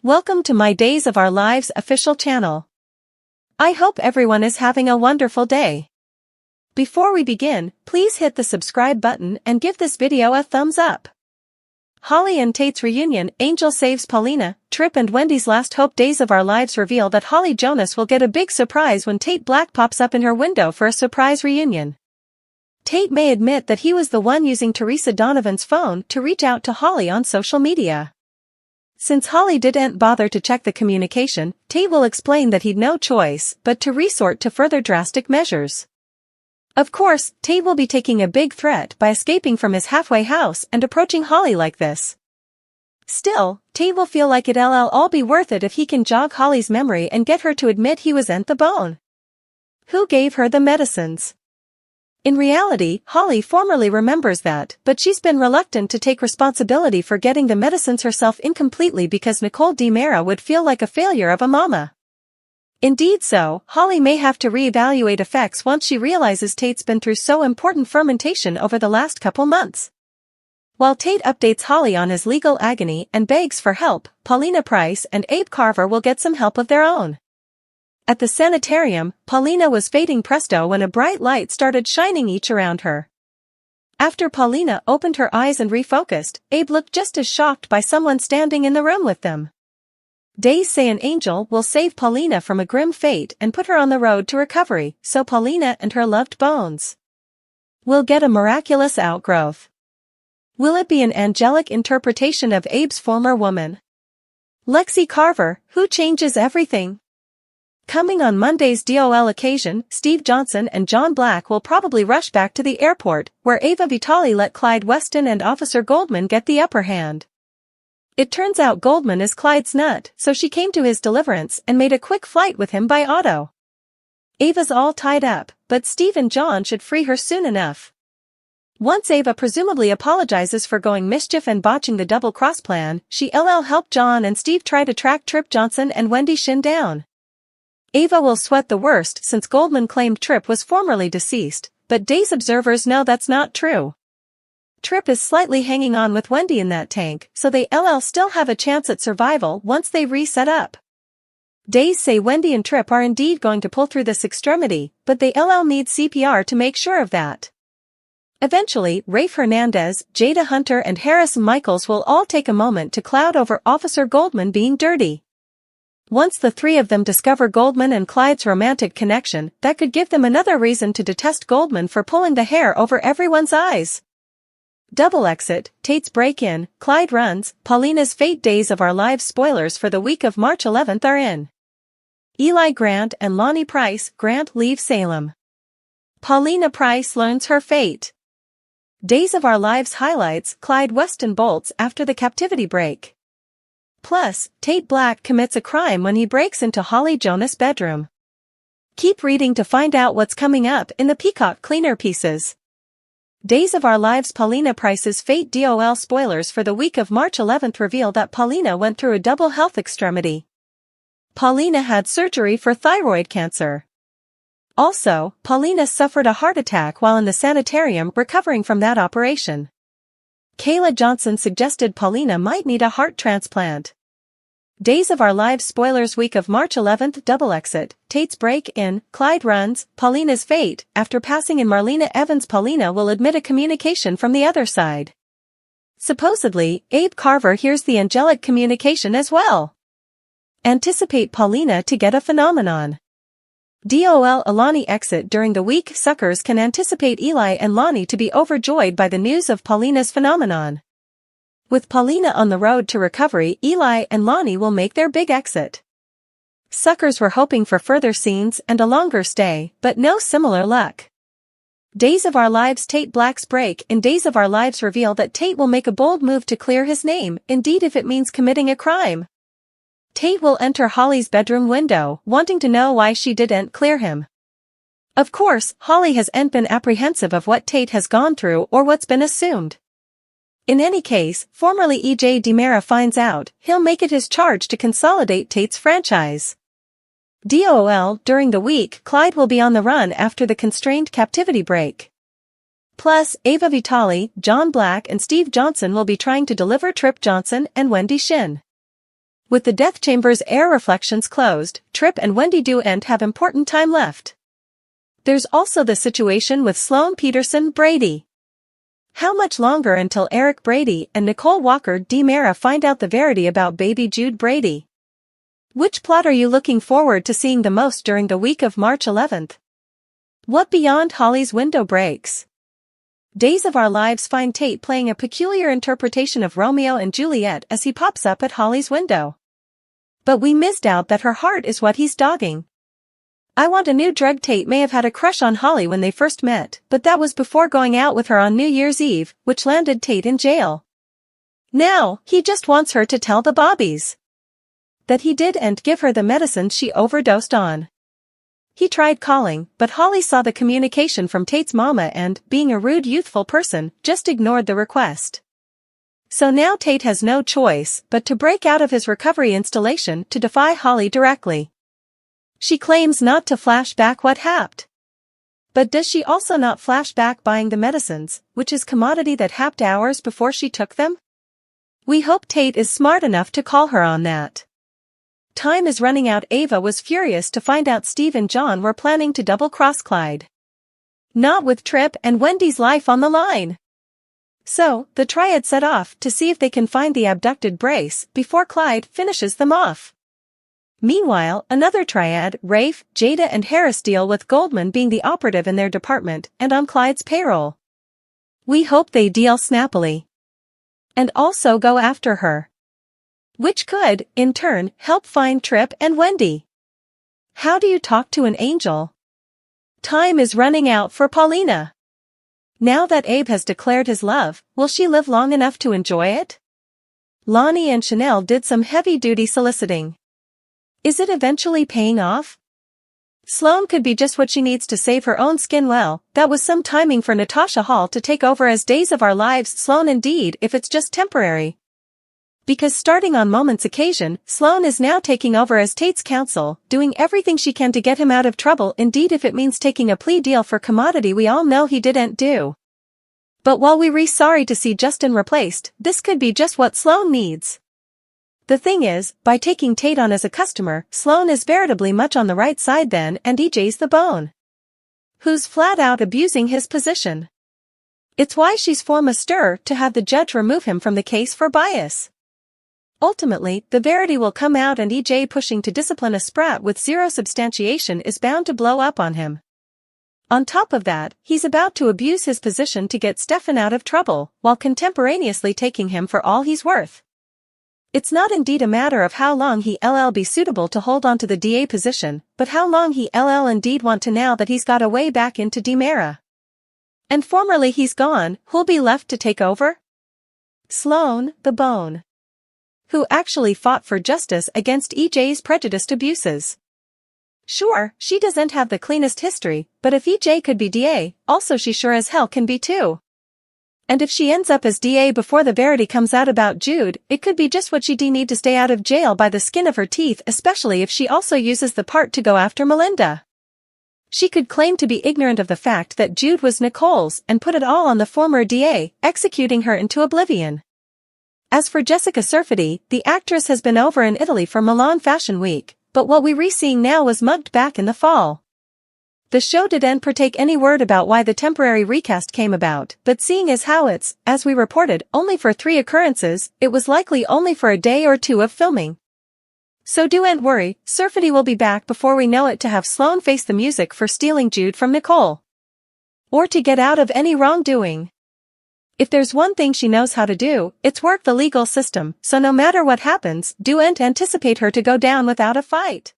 Welcome to my Days of Our Lives official channel. I hope everyone is having a wonderful day. Before we begin, please hit the subscribe button and give this video a thumbs up. Holly and Tate's reunion, Angel saves Paulina, Trip and Wendy's last hope. Days of Our Lives reveal that Holly Jonas will get a big surprise when Tate Black pops up in her window for a surprise reunion. Tate may admit that he was the one using Teresa Donovan's phone to reach out to Holly on social media. Since Holly didn't bother to check the communication, Tate will explain that he'd no choice but to resort to further drastic measures. Of course, Tate will be taking a big threat by escaping from his halfway house and approaching Holly like this. Still, Tate will feel like it'll all be worth it if he can jog Holly's memory and get her to admit he wasn't the bone who gave her the medicines. In reality, Holly formerly remembers that, but she's been reluctant to take responsibility for getting the medicines herself incompletely because Nicole DiMera would feel like a failure of a mama. Indeed so, Holly may have to reevaluate effects once she realizes Tate's been through so important fermentation over the last couple months. While Tate updates Holly on his legal agony and begs for help, Paulina Price and Abe Carver will get some help of their own. At the sanitarium, Paulina was fading presto when a bright light started shining each around her. After Paulina opened her eyes and refocused, Abe looked just as shocked by someone standing in the room with them. Days say an angel will save Paulina from a grim fate and put her on the road to recovery, so Paulina and her loved bones will get a miraculous outgrowth. Will it be an angelic interpretation of Abe's former woman, Lexi Carver, who changes everything? Coming on Monday's DOL occasion, Steve Johnson and John Black will probably rush back to the airport, where Ava Vitale let Clyde Weston and Officer Goldman get the upper hand. It turns out Goldman is Clyde's nut, so she came to his deliverance and made a quick flight with him by auto. Ava's all tied up, but Steve and John should free her soon enough. Once Ava presumably apologizes for going mischief and botching the double-cross plan, she'll help John and Steve try to track Trip Johnson and Wendy Shin down. Ava will sweat the worst since Goldman claimed Trip was formerly deceased, but Days observers know that's not true. Trip is slightly hanging on with Wendy in that tank, so they'll still have a chance at survival once they reset up. Days say Wendy and Trip are indeed going to pull through this extremity, but they'll need CPR to make sure of that. Eventually, Rafe Hernandez, Jada Hunter and Harrison Michaels will all take a moment to cloud over Officer Goldman being dirty. Once the three of them discover Goldman and Clyde's romantic connection, that could give them another reason to detest Goldman for pulling the hair over everyone's eyes. Double exit, Tate's break-in, Clyde runs, Paulina's fate. Days of Our Lives spoilers for the week of March 11th are in. Eli Grant and Lonnie Price. Grant leaves Salem. Paulina Price learns her fate. Days of Our Lives highlights, Clyde Weston bolts after the captivity break. Plus, Tate Black commits a crime when he breaks into Holly Jonas' bedroom. Keep reading to find out what's coming up in the Peacock Cleaner pieces. Days of Our Lives Paulina Price's fate. DOL spoilers for the week of March 11th reveal that Paulina went through a double health extremity. Paulina had surgery for thyroid cancer. Also, Paulina suffered a heart attack while in the sanitarium recovering from that operation. Kayla Johnson suggested Paulina might need a heart transplant. Days of Our Lives spoilers week of March 11th. Double exit, Tate's break-in, Clyde runs, Paulina's fate. After passing in Marlena Evans, Paulina will admit a communication from the other side. Supposedly, Abe Carver hears the angelic communication as well. Anticipate Paulina to get a phenomenon. DOL Alani exit during the week. Suckers can anticipate Eli and Lonnie to be overjoyed by the news of Paulina's phenomenon. With Paulina on the road to recovery, Eli and Lonnie will make their big exit. Suckers were hoping for further scenes and a longer stay, but no similar luck. Days of Our Lives Tate Black's break in. Days of Our Lives reveal that Tate will make a bold move to clear his name, indeed if it means committing a crime. Tate will enter Holly's bedroom window, wanting to know why she didn't clear him. Of course, Holly hasn't been apprehensive of what Tate has gone through or what's been assumed. In any case, formerly E.J. DiMera finds out, he'll make it his charge to consolidate Tate's franchise. DOL during the week, Clyde will be on the run after the constrained captivity break. Plus, Ava Vitale, John Black and Steve Johnson will be trying to deliver Trip Johnson and Wendy Shin. With the death chamber's air reflections closed, Trip and Wendy don't have important time left. There's also the situation with Sloane Peterson Brady. How much longer until Eric Brady and Nicole Walker DiMera find out the verity about baby Jude Brady? Which plot are you looking forward to seeing the most during the week of March 11th? What beyond Holly's window breaks? Days of Our Lives find Tate playing a peculiar interpretation of Romeo and Juliet as he pops up at Holly's window. But we missed out that her heart is what he's dogging. I Want a New Drug. Tate may have had a crush on Holly when they first met, but that was before going out with her on New Year's Eve, which landed Tate in jail. Now, he just wants her to tell the Bobbies that he didn't give her the medicine she overdosed on. He tried calling, but Holly saw the communication from Tate's mama and, being a rude youthful person, just ignored the request. So now Tate has no choice but to break out of his recovery installation to defy Holly directly. She claims not to flash back what happened. But does she also not flash back buying the medicines, which is commodity that happened hours before she took them? We hope Tate is smart enough to call her on that. Time is running out. Ava was furious to find out Steve and John were planning to double-cross Clyde. Not with Trip and Wendy's life on the line. So, the triad set off to see if they can find the abducted Brace before Clyde finishes them off. Meanwhile, another triad, Rafe, Jada and Harris, deal with Goldman being the operative in their department and on Clyde's payroll. We hope they deal snappily. And also go after her. Which could, in turn, help find Trip and Wendy. How do you talk to an angel? Time is running out for Paulina. Now that Abe has declared his love, will she live long enough to enjoy it? Lonnie and Chanel did some heavy-duty soliciting. Is it eventually paying off? Sloane could be just what she needs to save her own skin. Well, that was some timing for Natasha Hall to take over as Days of Our Lives Sloane indeed, if it's just temporary. Because starting on Moment's occasion, Sloane is now taking over as Tate's counsel, doing everything she can to get him out of trouble. Indeed, if it means taking a plea deal for commodity we all know he didn't do. But while we're sorry to see Justin replaced, this could be just what Sloane needs. The thing is, by taking Tate on as a customer, Sloane is veritably much on the right side then, and EJ's the bone. Who's flat out abusing his position. It's why she's formed a stir to have the judge remove him from the case for bias. Ultimately, the verity will come out, and EJ pushing to discipline a sprat with zero substantiation is bound to blow up on him. On top of that, he's about to abuse his position to get Stefan out of trouble, while contemporaneously taking him for all he's worth. It's not indeed a matter of how long he'll be suitable to hold on to the DA position, but how long he'll indeed want to now that he's got a way back into DiMera. And formerly he's gone, who'll be left to take over? Sloane, the bone. Who actually fought for justice against EJ's prejudiced abuses. Sure, she doesn't have the cleanest history, but if EJ could be DA, also she sure as hell can be too. And if she ends up as DA before the verity comes out about Jude, it could be just what she'd need to stay out of jail by the skin of her teeth, especially if she also uses the part to go after Melinda. She could claim to be ignorant of the fact that Jude was Nicole's and put it all on the former DA, executing her into oblivion. As for Jessica Surfety, the actress has been over in Italy for Milan Fashion Week, but what we're seeing now was mugged back in the fall. The show didn't partake any word about why the temporary recast came about, but seeing as how it's, as we reported, only for 3 occurrences, it was likely only for a day or 2 of filming. So don't worry, Surfety will be back before we know it to have Sloane face the music for stealing Jude from Nicole. Or to get out of any wrongdoing. If there's one thing she knows how to do, it's work the legal system, so no matter what happens, don't anticipate her to go down without a fight.